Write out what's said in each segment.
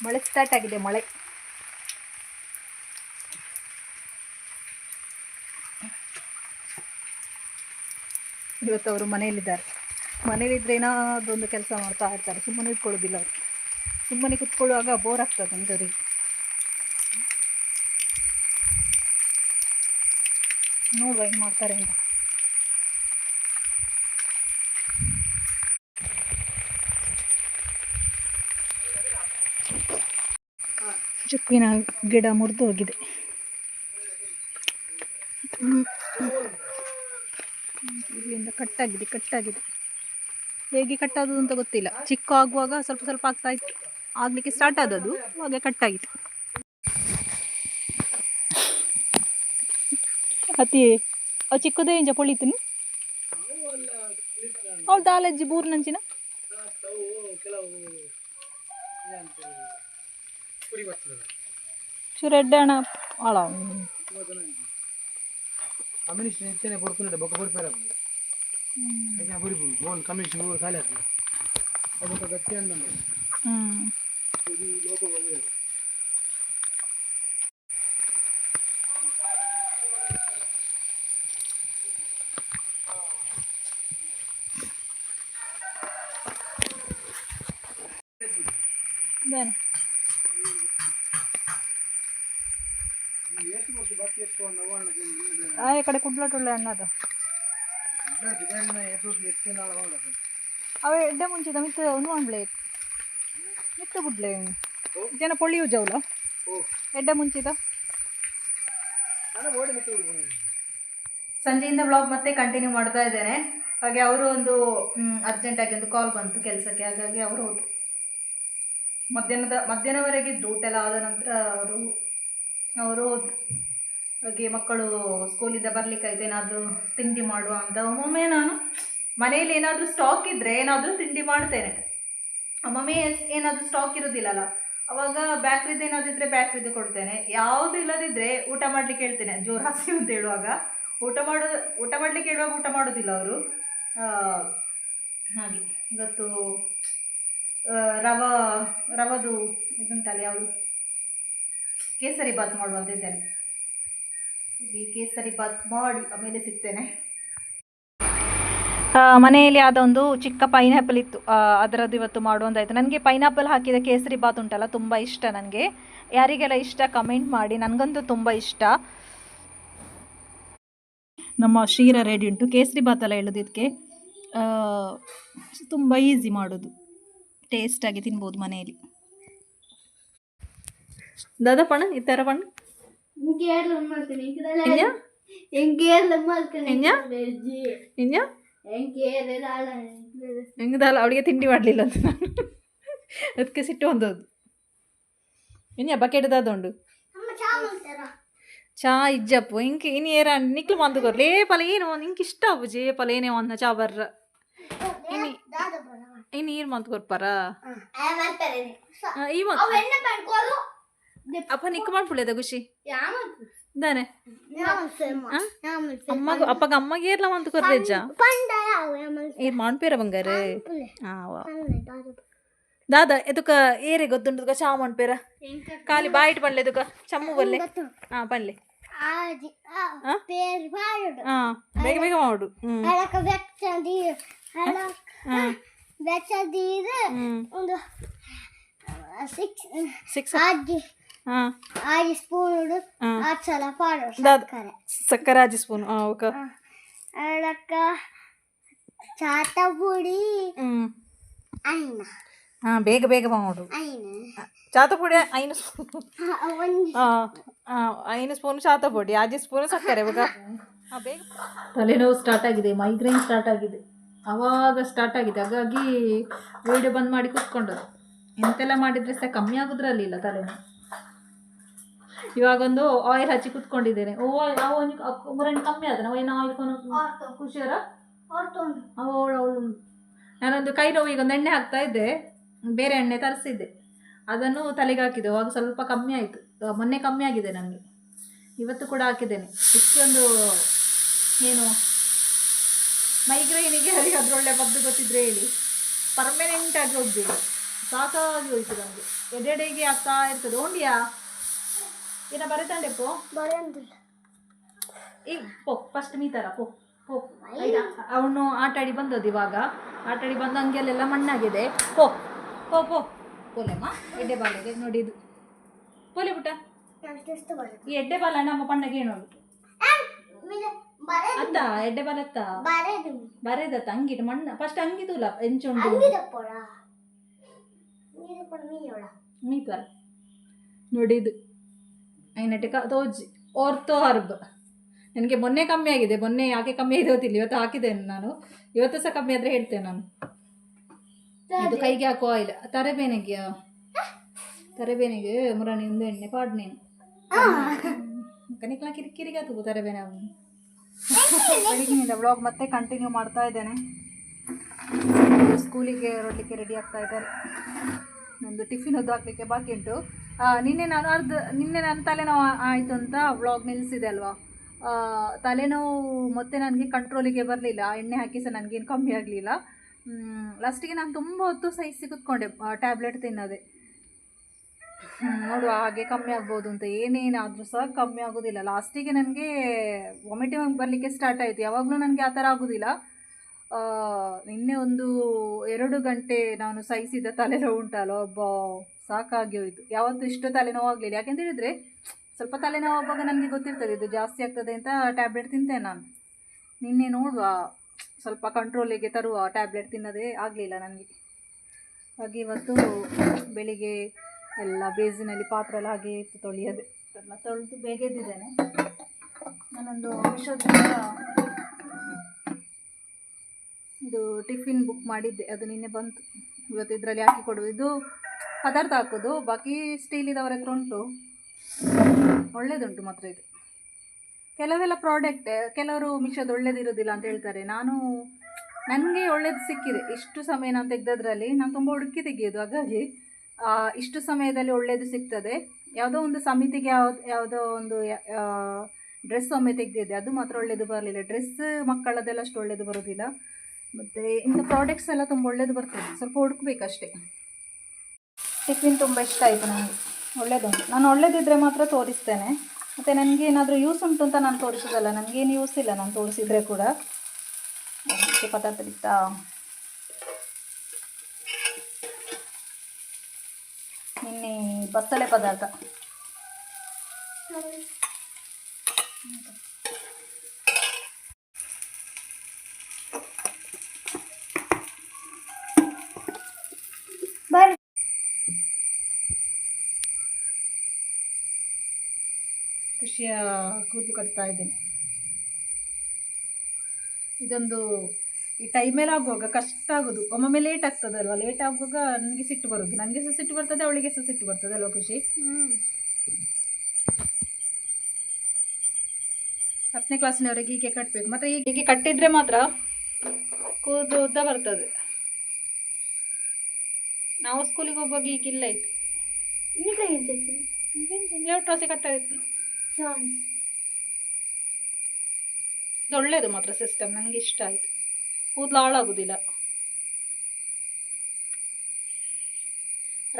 ಮಳೆ ಸ್ಟಾರ್ಟ್ ಆಗಿದೆ. ಮಳೆ ಇವತ್ತು ಅವರು ಮನೆಯಲ್ಲಿದ್ದಾರೆ. ಮನೇಲಿದ್ದರೆ ಏನಾದೊಂದು ಕೆಲಸ ಮಾಡ್ತಾ ಇರ್ತಾರೆ, ಸುಮ್ಮನೆ ಇಟ್ಕೊಳ್ಳೋದಿಲ್ಲ ಅವರು. ಸುಮ್ಮನೆ ಕುತ್ಕೊಳ್ಳುವಾಗ ಬೋರ್ ಆಗ್ತದೆ ಅಂತವ್ರಿಗೆ. ನೋಡುವ ಏನು ಮಾಡ್ತಾರೆ ಅಂತ. ಚುಕ್ಕಿನ ಗಿಡ ಮುರಿದು ಹೋಗಿದೆ. ಇಲ್ಲಿಂದ ಕಟ್ಟಾಗಿದೆ. ಹೇಗೆ ಕಟ್ಟಾದದು ಅಂತ ಗೊತ್ತಿಲ್ಲ. ಚಿಕ್ಕ ಆಗುವಾಗ ಸ್ವಲ್ಪ ಸ್ವಲ್ಪ ಆಗ್ತಾ ಇತ್ತು, ಆಗಲಿಕ್ಕೆ ಸ್ಟಾರ್ಟ್ ಆದದ್ದು, ಹಾಗೆ ಕಟ್ಟಾಗಿತ್ತು. ಅತಿ ಚಿಕ್ಕದೇ ಇಂಚ ಪೊಳಿತನು ಅವಳು ದಾಲಜ್ಜಿ ಬೂರ್ನಂಚಿನ ಚೂರೆಡ್ಡಣ ಆಳ ಈ ಕಡೆ ಕುಡ್ಲಟೊಳ್ಳೆ ಅನ್ನದ ಅವ ಎಡ್ಡೆ ಮುಂಚಿದ ಮಿತ್ತ ಒಂದು ಮಾಡ್ಲೆ ಮಿತ್ತ ಬಿಡ್ಲೆ ಜನ ಪೊಳ್ಳಿಯು ಜೌಲ ಎಡ್ಡೆ ಮುಂಚಿದ. ಸಂಜೆಯಿಂದ ಬ್ಲಾಗ್ ಮತ್ತೆ ಕಂಟಿನ್ಯೂ ಮಾಡ್ತಾ ಇದ್ದೇನೆ. ಹಾಗೆ ಅವರು ಒಂದು ಅರ್ಜೆಂಟಾಗಿ ಒಂದು ಕಾಲ್ ಬಂತು ಕೆಲಸಕ್ಕೆ, ಹಾಗಾಗಿ ಅವರು ಹೋದ್ರು. ಮಧ್ಯಾಹ್ನವರೆಗಿದ್ದು ಊಟ ಎಲ್ಲ ಆದ ನಂತರ ಅವರು ಹೋದ್ರು. ಹಾಗೆ ಮಕ್ಕಳು ಸ್ಕೂಲಿಂದ ಬರ್ಲಿಕ್ಕಾಯ್ತು, ಏನಾದರೂ ತಿಂಡಿ ಮಾಡುವ ಅಂತ. ಒಮ್ಮೊಮ್ಮೆ ನಾನು ಮನೆಯಲ್ಲಿ ಏನಾದರೂ ಸ್ಟಾಕ್ ಇದ್ದರೆ ಏನಾದರೂ ತಿಂಡಿ ಮಾಡ್ತೇನೆ. ಒಮ್ಮೊಮ್ಮೆ ಏನಾದರೂ ಸ್ಟಾಕ್ ಇರೋದಿಲ್ಲಲ್ಲ, ಅವಾಗ ಬ್ಯಾಕ್ರಿದ್ದು ಏನಾದರೂ ಇದ್ದರೆ ಬ್ಯಾಕ್ರಿದ್ದು ಕೊಡ್ತೇನೆ. ಯಾವುದು ಇಲ್ಲದಿದ್ದರೆ ಊಟ ಮಾಡಲಿಕ್ಕೆ ಹೇಳ್ತೇನೆ. ಜೋರು ಹಸಿ ಅಂತ ಹೇಳುವಾಗ ಊಟ ಮಾಡಲಿಕ್ಕೆ ಹೇಳುವಾಗ ಊಟ ಮಾಡೋದಿಲ್ಲ ಅವರು. ಹಾಗೆ ಇವತ್ತು ರವದು ಇದುಂಟಲ್ಲ, ಯಾವುದು ಕೇಸರಿ ಬಾತ್ ಮಾಡುವಂತ ಇದ್ದೇನೆ. ಈ ಕೇಸರಿ ಬಾತ್ ಮಾಡಿ ಆಮೇಲೆ ಸಿಗ್ತೇನೆ. ಮನೆಯಲ್ಲಿ ಆದ ಒಂದು ಚಿಕ್ಕ ಪೈನಾಪಲ್ ಇತ್ತು, ಅದರದ್ದು ಇವತ್ತು ಮಾಡುವಂತಾಯಿತು. ನನಗೆ ಪೈನಾಪಲ್ ಹಾಕಿದ ಕೇಸರಿ ಬಾತ್ ಉಂಟಲ್ಲ ತುಂಬ ಇಷ್ಟ ನನಗೆ. ಯಾರಿಗೆಲ್ಲ ಇಷ್ಟ ಕಮೆಂಟ್ ಮಾಡಿ, ನನಗಂತೂ ತುಂಬ ಇಷ್ಟ. ನಮ್ಮ ಶೀರ ರೆಡಿ ಉಂಟು. ಕೇಸರಿ ಬಾತ್ ಎಲ್ಲ ಹೇಳೋದು ಇದಕ್ಕೆ ತುಂಬ ಈಸಿ ಮಾಡೋದು, ಟೇಸ್ಟಾಗಿ ತಿನ್ಬೋದು ಮನೆಯಲ್ಲಿ. ದಾದಾ ಪಣ ಈ ಥರ ಪಣ ಹೆಂಗದಲ್ಲ ಅವಳಿಗೆ ತಿಂಡಿ ಮಾಡಲಿಲ್ಲ ಅಂತ ನಾನು ಅದಕ್ಕೆ ಸಿಟ್ಟು ಹೊಂದೋದು. ಇನ್ಯ ಬಕೆಟ್ದಾದುಂಡು ಚಾ ಇಜ್ಜಪ್ಪು ಇಂಕ ಇನ್ನು ಏರ ನಿಕ್ಲು ಮಂದುಕೋರು ಲೇಪಲ ಏನು ನಿಂಗೆ ಇಷ್ಟ ಅವು ಜೇಪಲ ಏನೇ ಒಂದು ಚಾ ಬರ್ರ ಇನ್ನು ನೀರು ಮಂತ್ಕೊರ್ಪಾರ ಈ ಅಪ್ಪ ನಿಕ್ಕ ಮಾಡ್ಬಿಡದ ಖುಷಿ ದಾನೆ ಅಮ್ಮಗ ಅಪ್ಪಗ ಅಮ್ಮಗೆ ಏರ್ಲ ಮಂತ್ಕೊರ್ರೆಜ್ಜ ಇದು ಮಾಡ್ಪೇರ ಬಂಗಾರ ದಾದಾ ಎದುಕ ಏರೆ ಗೊತ್ತುಂಟು ಚಾ ಮಾಡ್ಪೇರ ಖಾಲಿ ಬಾಯಿಟ್ ಬಲ್ಲೆ ಎದುಕ ಚಮ್ಮು ಬಲ್ಲೆ ಬಲ್ಲೆ ಬೇಗ ಬೇಗ ಮಾಡು. ಸಕ್ಕರೆ 6 ಸ್ಪೂನ್ ಬೇಗ ಬೇಗ ಮಾಡು. ಚಾತಪುಡಿ 5 ಸ್ಪೂನ್ 5 ಸ್ಪೂನ್ ಚಾತಪುಡಿ 6 ಸ್ಪೂನ್ ಸಕ್ಕರೆ ಬೇಗ. ತಲೆನೋವು ಸ್ಟಾರ್ಟ್ ಆಗಿದೆ, ಮೈಗ್ರೇನ್ ಸ್ಟಾರ್ಟ್ ಆಗಿದೆ, ಆವಾಗ ಸ್ಟಾರ್ಟ್ ಆಗಿದೆ. ಹಾಗಾಗಿ ವಿಡಿಯೋ ಬಂದ್ ಮಾಡಿ ಕೂತ್ಕೊಂಡದ್ದು. ಎಂತೆಲ್ಲ ಮಾಡಿದರೆ ಸಹ ಕಮ್ಮಿ ಆಗೋದ್ರಲ್ಲಿಲ್ಲ ತಲೆನೋವು. ಇವಾಗೊಂದು ಆಯಿಲ್ ಹಚ್ಚಿ ಕೂತ್ಕೊಂಡಿದ್ದೇನೆ. ಮೂರನೇ ಕಮ್ಮಿ ಆದ ನಾವು ಏನು ಆಯಿಲ್ ಖುಷಿಯರ ಅವಳು ನಾನೊಂದು ಕೈ ನೋವಿಗೆ ಒಂದು ಎಣ್ಣೆ ಹಾಕ್ತಾ ಇದ್ದೆ, ಬೇರೆ ಎಣ್ಣೆ ತರಿಸಿದ್ದೆ, ಅದನ್ನು ತಲೆಗೆ ಹಾಕಿದೆ. ಅವಾಗ ಸ್ವಲ್ಪ ಕಮ್ಮಿ ಆಯಿತು. ಮೊನ್ನೆ ಕಮ್ಮಿ ಆಗಿದೆ ನನಗೆ, ಇವತ್ತು ಕೂಡ ಹಾಕಿದ್ದೇನೆ. ಇಷ್ಟೊಂದು ಏನು ಮೈಗ್ರೇನಿಗೆ ಅದರೊಳ್ಳೆ ಮದ್ದು ಗೊತ್ತಿದ್ರೆ ಹೇಳಿ, ಪರ್ಮನೆಂಟ್ ಆಗಿ ಹೋಗ್ಬೇಕು. ಸಾಕಾಗಿ ಹೋಯ್ತು ನನಗೆ. ಎಡೆಡೆಗೆ ಆಗ್ತಾ ಇರ್ತದೆ. ಓಂಡಿಯಾ ಏನ ಬರೀತಾಂಡೆ ಪೋ ಈಗ ಪೋ ಫಸ್ಟ್ ಮೀತರ ಪೋ ಪೋ ಆಯ್ತಾ. ಅವನು ಆಟಾಡಿ ಬಂದದ್ದು ಇವಾಗ. ಆಟಾಡಿ ಬಂದ ಅಂಗೆಲ್ಲ ಮಣ್ಣಾಗಿದೆ. ಪೋ ಪೋ ಪೋ ಪೋಲೆಮ್ಮ ಎಡ್ಡೆ ಬಾಲೆಗೆ ನೋಡಿ ಇದು ಪೋಲೆ ಪುಟ್ಟ. ಈ ಎಡ್ಡೆ ಬಾಲ ನಮ್ಮ ಪಣ್ಣಗೆ ನೋಡು ಅತ್ತ ಎಡ್ಡೆ ಬಾಲ ಅತ್ತ ಬರೇದತ್ತ ಅಂಗಿಟ್ಟು ಮಣ್ಣ ಫಸ್ಟ್ ಅಂಗಿದೂಲ ಎಂಚುಂಡು ಮೀಪರ್ ನೋಡಿ ಇದು ಐನಟಿಕ ತೋಜಿ ಓರ್ತೋ ಹರ್ಬ್. ನನಗೆ ಮೊನ್ನೆ ಕಮ್ಮಿ ಆಗಿದೆ. ಮೊನ್ನೆ ಯಾಕೆ ಕಮ್ಮಿ ಆಗಿದೆ ಗೊತ್ತಿಲ್ಲ. ಇವತ್ತು ಹಾಕಿದ್ದೇನೆ ನಾನು. ಇವತ್ತು ಸಹ ಕಮ್ಮಿ ಆದರೆ ಹೇಳ್ತೇನೆ ನಾನು. ಇದು ಕೈಗೆ ಹಾಕೋ ಆಯಿಲ್ ತರೆಬೇನೆಗೆ ಮುರಾಣಿ ಒಂದು ಎಣ್ಣೆ ಪಾಡ್ನೇನು ಕನಿಕ್ಲ ಕಿರಿಕಿರಿಗೆ ಆತು ತರೆಬೇನೆ. ಅವನು ಬೆಳಗಿನಿಂದ ವ್ಲಾಗ್ ಮತ್ತೆ ಕಂಟಿನ್ಯೂ ಮಾಡ್ತಾ ಇದ್ದೇನೆ. ಸ್ಕೂಲಿಗೆ ಹೊರಡಲಿಕ್ಕೆ ರೆಡಿ ಆಗ್ತಾ ಇದ್ದಾರೆ. ನಂದು ಟಿಫಿನ್ ಅದು ಹಾಕಲಿಕ್ಕೆ ಬಾಕಿ ಉಂಟು. ನಿನ್ನೆ ನಾನು ತಲೆನೋವು ಆಯಿತು ಅಂತ ವ್ಲಾಗ್ ನಿಲ್ಲಿಸಿದೆ ಅಲ್ವಾ. ತಲೆನೋವು ಮತ್ತೆ ನನಗೆ ಕಂಟ್ರೋಲಿಗೆ ಬರಲಿಲ್ಲ. ಎಣ್ಣೆ ಹಾಕಿ ಸಹ ನನಗೇನು ಕಮ್ಮಿ ಆಗಲಿಲ್ಲ. ಲಾಸ್ಟಿಗೆ ನಾನು ತುಂಬ ಹೊತ್ತು ಸಹಿಸಿ ಕೂತ್ಕೊಂಡೆ ಟ್ಯಾಬ್ಲೆಟ್ ತಿನ್ನೋದೆ. ನೋಡುವ ಹಾಗೆ ಕಮ್ಮಿ ಆಗ್ಬೋದು ಅಂತ. ಏನೇನಾದರೂ ಸಹ ಕಮ್ಮಿ ಆಗೋದಿಲ್ಲ. ಲಾಸ್ಟಿಗೆ ನನಗೆ ವಾಮಿಟಿಂಗ್ ಬರಲಿಕ್ಕೆ ಸ್ಟಾರ್ಟ್ ಆಯಿತು. ಯಾವಾಗಲೂ ನನಗೆ ಆ ಥರ ಆಗೋದಿಲ್ಲ. ನಿನ್ನೆ ಒಂದು 2 ಗಂಟೆ ನಾನು ಸಹಿಸಿದ ತಲೆನೋವು ಉಂಟಲ್ಲ ಒಬ್ಬ ಸಾಕಾಗಿ ಹೋಯಿತು. ಯಾವತ್ತೂ ಇಷ್ಟು ತಲೆನೋವು ಆಗಲಿಲ್ಲ. ಯಾಕೆಂತ ಹೇಳಿದರೆ ಸ್ವಲ್ಪ ತಲೆನೋವು ಆಗುವಾಗ ನನಗೆ ಗೊತ್ತಿರ್ತದೆ ಇದು ಜಾಸ್ತಿ ಆಗ್ತದೆ ಅಂತ ಟ್ಯಾಬ್ಲೆಟ್ ತಿಂತೇನೆ ನಾನು. ನಿನ್ನೆ ನೋಡುವ ಸ್ವಲ್ಪ ಕಂಟ್ರೋಲಿಗೆ ತರುವ ಟ್ಯಾಬ್ಲೆಟ್ ತಿನ್ನೋದೇ ಆಗಲಿಲ್ಲ ನನಗೆ. ಹಾಗೆ ಇವತ್ತು ಬೆಳಿಗ್ಗೆ ಎಲ್ಲ ಬೇಸಿನಲ್ಲಿ ಪಾತ್ರೆ ಎಲ್ಲ ಹಾಗೆ ಇತ್ತು ತೊಳೆಯೋದೆ. ಎಲ್ಲ ತೊಳೆದು ಬೇಗ ಎದ್ದಿದ್ದೇನೆ. ನಾನೊಂದು ಮೀಶೋದಿಂದ ಇದು ಟಿಫಿನ್ ಬುಕ್ ಮಾಡಿದ್ದೆ. ಅದು ನಿನ್ನೆ ಬಂತು. ಇವತ್ತು ಇದರಲ್ಲಿ ಹಾಕಿ ಕೊಡೋದು. ಇದು ಪದಾರ್ಥ ಹಾಕೋದು. ಬಾಕಿ ಸ್ಟೀಲಿದವರ ಹತ್ರ ಉಂಟು. ಒಳ್ಳೇದುಂಟು ಮಾತ್ರ ಇದು. ಕೆಲವೆಲ್ಲ ಪ್ರಾಡಕ್ಟ್ ಕೆಲವರು ಮೀಶೋದು ಒಳ್ಳೇದಿರೋದಿಲ್ಲ ಅಂತ ಹೇಳ್ತಾರೆ. ನನಗೆ ಒಳ್ಳೇದು ಸಿಕ್ಕಿದೆ. ಇಷ್ಟು ಸಮಯ ನಾನು ತೆಗೆದದ್ರಲ್ಲಿ ನಾನು ತುಂಬ ಹುಡುಕಿ ತೆಗೆಯೋದು. ಹಾಗಾಗಿ ಇಷ್ಟು ಸಮಯದಲ್ಲಿ ಒಳ್ಳೇದು ಸಿಗ್ತದೆ. ಯಾವುದೋ ಒಂದು ಸಮಿತಿಗೆ ಯಾವುದೋ ಒಂದು ಡ್ರೆಸ್ ಒಮ್ಮೆ ತೆಗೆದಿದ್ದೆ. ಅದು ಮಾತ್ರ ಒಳ್ಳೇದು ಬರಲಿಲ್ಲ. ಡ್ರೆಸ್ ಮಕ್ಕಳದೆಲ್ಲ ಅಷ್ಟು ಒಳ್ಳೇದು ಬರೋದಿಲ್ಲ. ಮತ್ತು ಇಂಥ ಪ್ರಾಡಕ್ಟ್ಸ್ ಎಲ್ಲ ತುಂಬ ಒಳ್ಳೇದು ಬರ್ತದೆ. ಸ್ವಲ್ಪ ಹುಡುಕ್ಬೇಕಷ್ಟೇ. ಟಿಫಿನ್ ತುಂಬ ಇಷ್ಟ ಆಯಿತು ನನಗೆ. ಒಳ್ಳೇದುಂಟು. ನಾನು ಒಳ್ಳೇದಿದ್ದರೆ ಮಾತ್ರ ತೋರಿಸ್ತೇನೆ. ಮತ್ತು ನನಗೆ ಏನಾದರೂ ಯೂಸ್ ಉಂಟು ಅಂತ ನಾನು ತೋರಿಸೋದಲ್ಲ. ನನಗೇನು ಯೂಸ್ ಇಲ್ಲ ನಾನು ತೋರಿಸಿದರೆ ಕೂಡ. ಅದಕ್ಕೆ ಪದಾರ್ಥ ಬಿತ್ತಾ ನಿನ್ನೆ ಬಸಳೆ ಪದಾರ್ಥ. ಬರ್ರಿ ಖುಷಿಯ ಕೂದಲು ಕಟ್ತಾ ಇದ್ದೀನಿ. ಇದೊಂದು ಈ ಟೈಮೆಲ್ಲ ಆಗುವಾಗ ಕಷ್ಟ ಆಗೋದು. ಒಮ್ಮೊಮ್ಮೆ ಲೇಟ್ ಆಗ್ತದಲ್ವ. ಲೇಟ್ ಆಗುವಾಗ ನನಗೆ ಸಿಟ್ಟು ಬರೋದು. ನನಗೆ ಸಹ ಸಿಟ್ಟು ಬರ್ತದೆ, ಅವಳಿಗೆ ಸಹ ಸಿಟ್ಟು ಬರ್ತದೆ ಅಲ್ವ ಖುಷಿ. 10ನೇ ಕ್ಲಾಸಿನವರೆಗೆ ಹೀಗೆ ಕಟ್ಟಬೇಕು. ಮತ್ತು ಹೀಗೆ ಕಟ್ಟಿದರೆ ಮಾತ್ರ ಕೂದಲು ಉದ್ದ ಬರ್ತದೆ. ನಾವು ಸ್ಕೂಲಿಗೆ ಹೋಗುವಾಗ ಈಗಿಲ್ಲ ಇತ್ತು. ಲೇಟ್ರಾಸಿ ಕಟ್ಟಾಯಿತು. ಇದು ಒಳ್ಳೇದು ಮಾತ್ರ ಸಿಸ್ಟಮ್. ನನಗೆ ಇಷ್ಟ ಆಯಿತು. ಕೂದಲು ಹಾಳಾಗೋದಿಲ್ಲ.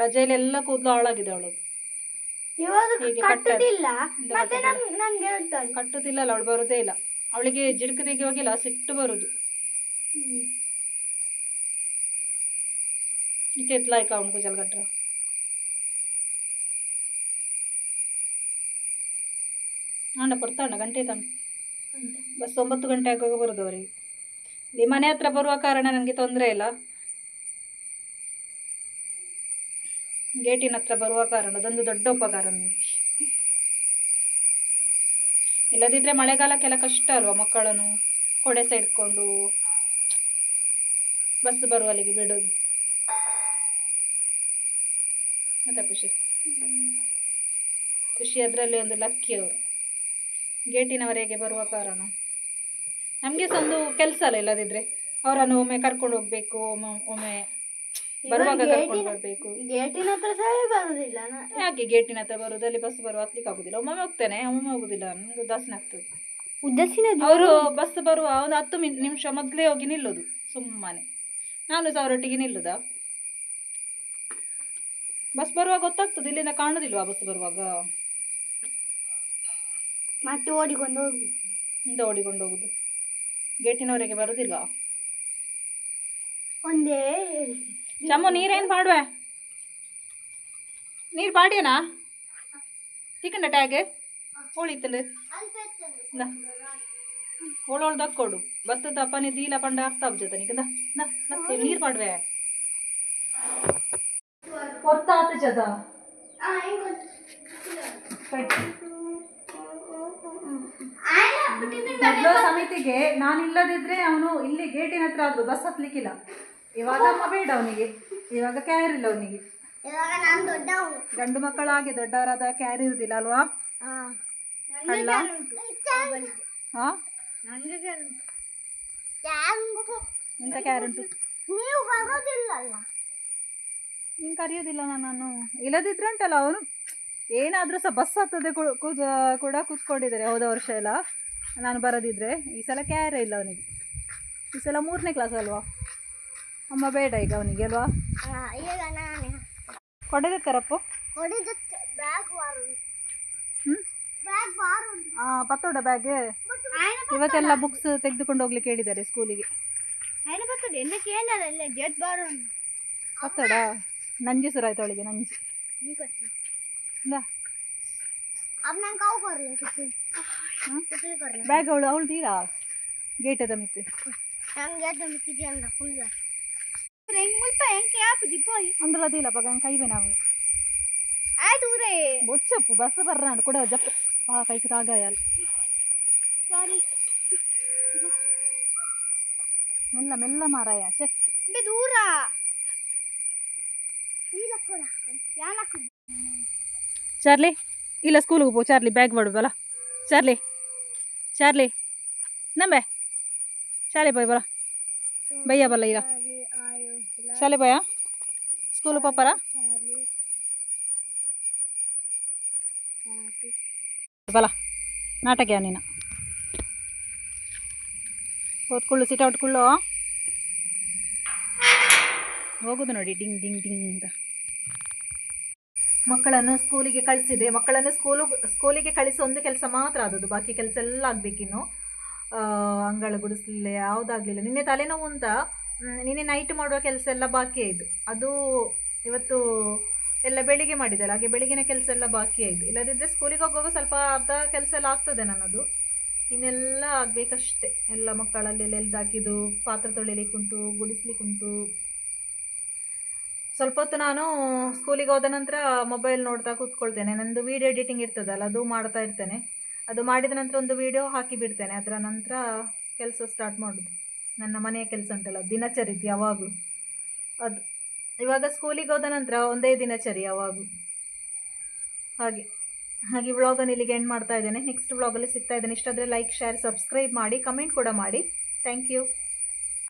ರಜೆಯಲ್ಲೆಲ್ಲ ಕೂದಲು ಹಾಳಾಗಿದೆ ಅವಳದು. ಕಟ್ಟುದಿಲ್ಲ ಅವಳು ಬರೋದೇ ಇಲ್ಲ. ಅವಳಿಗೆ ಜಿಡ್ಕು ತೆಗೆಯುವಾಗಿಲ್ಲ, ಸಿಟ್ಟು ಬರುದು. ಇತ್ಲಾಯ್ಕ ಅವನು ಕುಜಲ್ ಕಟ್ರ ಆಂಡ ಬರ್ತಾಂಡ ಗಂಟೆ ತಾನು ಬಸ್ 9 ಗಂಟೆ ಆಗುವಾಗ ಬರೋದು ಅವರಿಗೆ. ಇಲ್ಲಿ ಮನೆ ಹತ್ರ ಬರುವ ಕಾರಣ ನನಗೆ ತೊಂದರೆ ಇಲ್ಲ. ಗೇಟಿನ ಹತ್ರ ಬರುವ ಕಾರಣ ಅದೊಂದು ದೊಡ್ಡ ಉಪಕಾರ ನನಗೆ. ಇಲ್ಲದಿದ್ದರೆ ಮಳೆಗಾಲಕ್ಕೆಲ್ಲ ಕಷ್ಟ ಅಲ್ವಾ. ಮಕ್ಕಳನ್ನು ಕೊಡೆ ಸಹ ಇಟ್ಕೊಂಡು ಬಸ್ ಬರುವಲ್ಲಿಗೆ ಬಿಡೋದು. ಮತ್ತೆ ಖುಷಿ ಅದರಲ್ಲಿ ಒಂದು ಲಕ್ಕಿ ಅವರು ಗೇಟಿನವರೆಗೆ ಬರುವ ಕಾರಣ. ನಮಗೆ ಸಹ ಒಂದು ಕೆಲಸ ಅಲ್ಲ. ಇಲ್ಲದಿದ್ದರೆ ಅವರನ್ನು ಒಮ್ಮೆ ಕರ್ಕೊಂಡು ಹೋಗ್ಬೇಕು, ಒಮ್ಮೆ ಬರುವಾಗ ಕರ್ಕೊಂಡು ಬರಬೇಕು. ಗೇಟಿನ ಹತ್ರ ಸಹ ಬರುವುದಿಲ್ಲ. ಯಾಕೆ ಗೇಟಿನ ಹತ್ರ ಬರುವುದು? ಅಲ್ಲಿ ಬಸ್ ಬರುವ ಹತ್ಲಿಕ್ಕೆ ಆಗುದಿಲ್ಲ. ಒಮ್ಮೊಮ್ಮೆ ಹೋಗ್ತೇನೆ, ಒಮ್ಮೊಮ್ಮೆ ಹೋಗುದಿಲ್ಲ. ನನಗೆ ಉದಾಸೀನ ಆಗ್ತದೆ. ಅವರು ಬಸ್ ಬರುವ ಒಂದು 10 ನಿಮಿಷ ಮೊದಲೇ ಹೋಗಿ ನಿಲ್ಲೋದು ಸುಮ್ಮನೆ. ನಾನು ಸಹ ಅವರೊಟ್ಟಿಗೆ ನಿಲ್ಲುದಾ. ಬಸ್ ಬರುವಾಗ ಗೊತ್ತಾಗ್ತದೆ, ಇಲ್ಲಿಂದ ಕಾಣೋದಿಲ್ವಾ ಬಸ್ ಬರುವಾಗ? ಮತ್ತೆ ಓಡಿಕೊಂಡು ಹೋಗ್ಬೇಕು. ಇಂದ ಓಡಿಕೊಂಡು ಹೋಗುದು, ಗೇಟಿನವರೆಗೆ ಬರುದಿಲ್ವಾ? ಒಂದೇ ಚಮ್ಮು ನೀರೇನು ಮಾಡುವೆ? ನೀರು ಪಾಡ್ಯನಾ ತಿಕ್ಕಂಡ ಟ್ಯಾಗೆ ಉಳಿತಲು ಓಳೋಳು ದಕ್ಕೊಡು ಬತ್ತದ ಅಪ್ಪನೇ ದೀಲ ಪಂಡ ಅರ್ಥ ಆಗ್ತದ ನಿಕಂದ ನೀರು ಪಾಡ್ವೆ ಹೊತ್ತಾತ ಜದ ಮೊದಲು ಸಮಿತಿಗೆ ನಾನು ಇಲ್ಲದಿದ್ರೆ ಅವನು ಇಲ್ಲಿ ಗೇಟಿನ ಹತ್ರ ಆದ್ರು ಬಸ್ ಹತ್ಲಿಕ್ಕಿಲ್ಲ. ಇವಾಗ ಅಮ್ಮ ಬೇಡ ಅವನಿಗೆ, ಇವಾಗ ಕ್ಯಾರ್ ಇಲ್ಲ ಅವನಿಗೆ. ಗಂಡು ಮಕ್ಕಳಾಗಿ ದೊಡ್ಡವರಾದ ಕ್ಯಾರ್ ಇರುದಿಲ್ಲ ಅಲ್ವಾ? ಅಲ್ಲ ಹಾ ಎಂತ ಕ್ಯಾರ್ ಉಂಟು? ನೀನು ಕರೆಯೋದಿಲ್ಲ ನಾನು. ಇಲ್ಲದಿದ್ರೆ ಉಂಟಲ್ಲ ಅವನು ಏನಾದರೂ ಸಹ ಬಸ್ ಹತ್ತದೆ ಕೂಡ ಕೂತ್ಕೊಂಡಿದ್ದಾರೆ ಹೋದ ವರ್ಷ ಎಲ್ಲ ನಾನು ಬರೋದಿದ್ರೆ. ಈ ಸಲ ಕ್ಯಾರೇ ಇಲ್ಲ ಅವನಿಗೆ. ಈ ಸಲ 3ನೇ ಕ್ಲಾಸ್ ಅಲ್ವಾ? ಅಮ್ಮ ಬೇಡ ಈಗ ಅವನಿಗೆ ಅಲ್ವಾ? ಕೊಡದೆತ್ತಾರಪ್ಪ ಪತ್ತೋಡ ಬ್ಯಾಗ್ ಇವತ್ತೆಲ್ಲ ಬುಕ್ಸ್ ತೆಗೆದುಕೊಂಡು ಹೋಗ್ಲಿಕ್ಕೆ ಹೇಳಿದ್ದಾರೆ ಸ್ಕೂಲಿಗೆ. ಪತ್ತೋಡ ನಂಜಿ ಸುರಾಯ್ತು ಅವಳಿಗೆ ನಂಜಿ. ಬ್ಯಾಗ್ ಅವಳು ತೀರಾ ಗೇಟದ ಮಿತ್ತು అందులో తీలప్ప కైపోయి నాకు వచ్చప్పు బస్సు బర్రాడు కూడా జప్ కైకి తాగాయాలి మెల్ల మెల్ల మారాయ దూర చార్లీ ಇಲ್ಲ ಸ್ಕೂಲಿಗೆ ಪೋ ಚಾರ್ಲಿ ಬ್ಯಾಗ್ ಮಾಡು ಬಲ ಚಾರ್ಲಿ ಚಾರ್ಲಿ ನಂಬೆ ಶಾಲೆ ಬಾಯ್ ಬಲ ಭಯ್ಯ ಬಲ್ಲ ಈಗ ಶಾಲೆ ಬಾಯ ಸ್ಕೂಲು ಪಾಪರ ಬಲ ನಾಟಕ ನೀನು ಓದ್ಕೊಳ್ಳು ಸಿಟ್ ಔಟ್ಕೊಳ್ಳು ಹೋಗುದು ನೋಡಿ ಡಿಂಗ್ ಡಿಂಗ್ ಡಿಂಗ್ ಅಂತ. ಮಕ್ಕಳನ್ನು ಸ್ಕೂಲಿಗೆ ಕಳಿಸಿದೆ. ಮಕ್ಕಳನ್ನು ಸ್ಕೂಲಿಗೆ ಕಳಿಸಿ ಒಂದು ಕೆಲಸ ಮಾತ್ರ ಆದದ್ದು, ಬಾಕಿ ಕೆಲಸ ಎಲ್ಲ ಆಗಬೇಕಿನ್ನು. ಅಂಗಳ ಗುಡಿಸಲಿಲ್ಲ ಯಾವುದಾಗಲಿಲ್ಲ. ನಿನ್ನೆ ತಲೆನೋವು ಅಂತ ನಿನ್ನೆ ನೈಟ್ ಮಾಡುವ ಕೆಲಸ ಎಲ್ಲ ಬಾಕಿ ಆಯಿತು. ಅದು ಇವತ್ತು ಎಲ್ಲ ಬೆಳಿಗ್ಗೆ ಮಾಡಿದ್ದಾರೆ, ಹಾಗೆ ಬೆಳಿಗ್ಗಿನ ಕೆಲಸ ಎಲ್ಲ ಬಾಕಿ ಆಯಿತು. ಇಲ್ಲದಿದ್ದರೆ ಸ್ಕೂಲಿಗೆ ಹೋಗುವಾಗ ಸ್ವಲ್ಪ ಅರ್ಧ ಕೆಲಸ ಎಲ್ಲ ಆಗ್ತದೆ ನನ್ನದು. ಇನ್ನೆಲ್ಲ ಆಗಬೇಕಷ್ಟೆ. ಎಲ್ಲ ಮಕ್ಕಳಲ್ಲಿ ಎಲ್ದಾಕಿದ್ದು ಪಾತ್ರೆ ತೊಳಿಲಿಕ್ಕುಂಟು, ಗುಡಿಸ್ಲಿಕ್ಕುಂಟು. ಸ್ವಲ್ಪ ಹೊತ್ತು ನಾನು ಸ್ಕೂಲಿಗೆ ಹೋದ ನಂತರ ಮೊಬೈಲ್ ನೋಡ್ತಾ ಕೂತ್ಕೊಳ್ತೇನೆ. ನನ್ನದು ವೀಡಿಯೋ ಎಡಿಟಿಂಗ್ ಇರ್ತದಲ್ಲ, ಅದು ಮಾಡ್ತಾ ಇರ್ತೇನೆ. ಅದು ಮಾಡಿದ ನಂತರ ಒಂದು ವೀಡಿಯೋ ಹಾಕಿ ಬಿಡ್ತೇನೆ. ಅದರ ನಂತರ ಕೆಲಸ ಸ್ಟಾರ್ಟ್ ಮಾಡೋದು. ನನ್ನ ಮನೆಯ ಕೆಲಸ ಉಂಟಲ್ಲ, ದಿನಚರಿ ಯಾವಾಗಲೂ ಅದು. ಇವಾಗ ಸ್ಕೂಲಿಗೆ ಹೋದ ನಂತರ ಒಂದೇ ದಿನಚರಿ ಯಾವಾಗಲೂ ಹಾಗೆ. ವ್ಲಾಗನ್ನು ಇಲ್ಲಿಗೆ ಎಂಡ್ ಮಾಡ್ತಾ ಇದ್ದೇನೆ. ನೆಕ್ಸ್ಟ್ ವ್ಲಾಗಲ್ಲಿ ಸಿಗ್ತಾ ಇದ್ದೇನೆ. ಇಷ್ಟಾದರೆ ಲೈಕ್, ಶೇರ್, ಸಬ್ಸ್ಕ್ರೈಬ್ ಮಾಡಿ, ಕಮೆಂಟ್ ಕೂಡ ಮಾಡಿ. Thank you.